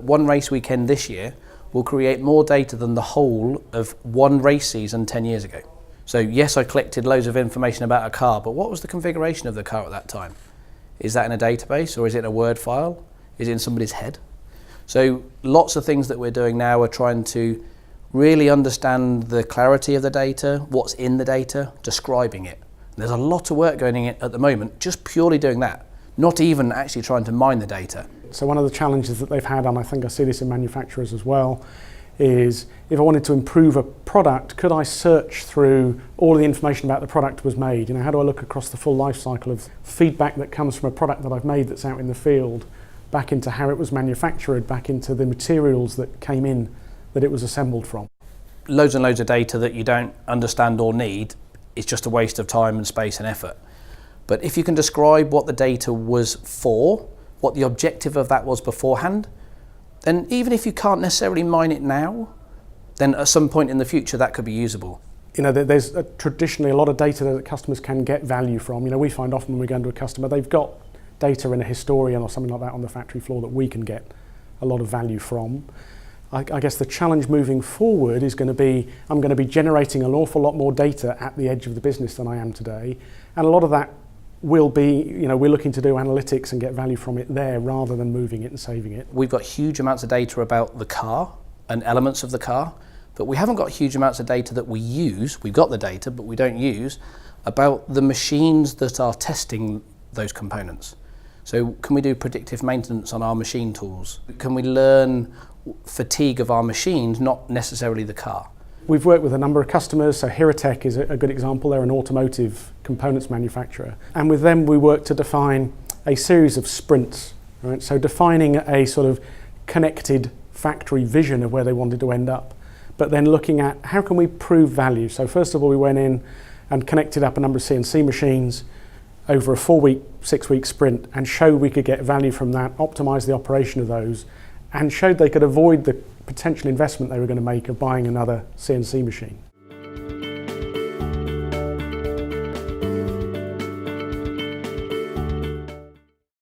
one race weekend this year will create more data than the whole of one race season 10 years ago. So yes, I collected loads of information about a car, but what was the configuration of the car at that time? Is that in a database, or is it in a Word file? Is it in somebody's head? So lots of things that we're doing now are trying to really understand the clarity of the data, what's in the data, describing it. There's a lot of work going in at the moment, just purely doing that, not even actually trying to mine the data. So one of the challenges that they've had, and I think I see this in manufacturers as well, is if I wanted to improve a product, could I search through all of the information about the product was made? How do I look across the full life cycle of feedback that comes from a product that I've made that's out in the field, back into how it was manufactured, back into the materials that came in, that it was assembled from? Loads and loads of data that you don't understand or need is just a waste of time and space and effort. But if you can describe what the data was for, what the objective of that was beforehand, then even if you can't necessarily mine it now, then at some point in the future that could be usable. There's traditionally a lot of data that customers can get value from. We find often when we go into a customer, they've got data in a historian or something like that on the factory floor that we can get a lot of value from. I guess the challenge moving forward is going to be, I'm going to be generating an awful lot more data at the edge of the business than I am today. And a lot of that will be, we're looking to do analytics and get value from it there rather than moving it and saving it. We've got huge amounts of data about the car and elements of the car, but we haven't got huge amounts of data that we use. We've got the data, but we don't use, about the machines that are testing those components. So can we do predictive maintenance on our machine tools? Can we learn fatigue of our machines, not necessarily the car? We've worked with a number of customers, so Hiratech is a good example. They're an automotive components manufacturer. And with them we work to define a series of sprints. Right? So defining a sort of connected factory vision of where they wanted to end up, but then looking at how can we prove value. So first of all, we went in and connected up a number of CNC machines over a 4-week, 6-week sprint and showed we could get value from that, optimize the operation of those, and showed they could avoid the potential investment they were going to make of buying another CNC machine.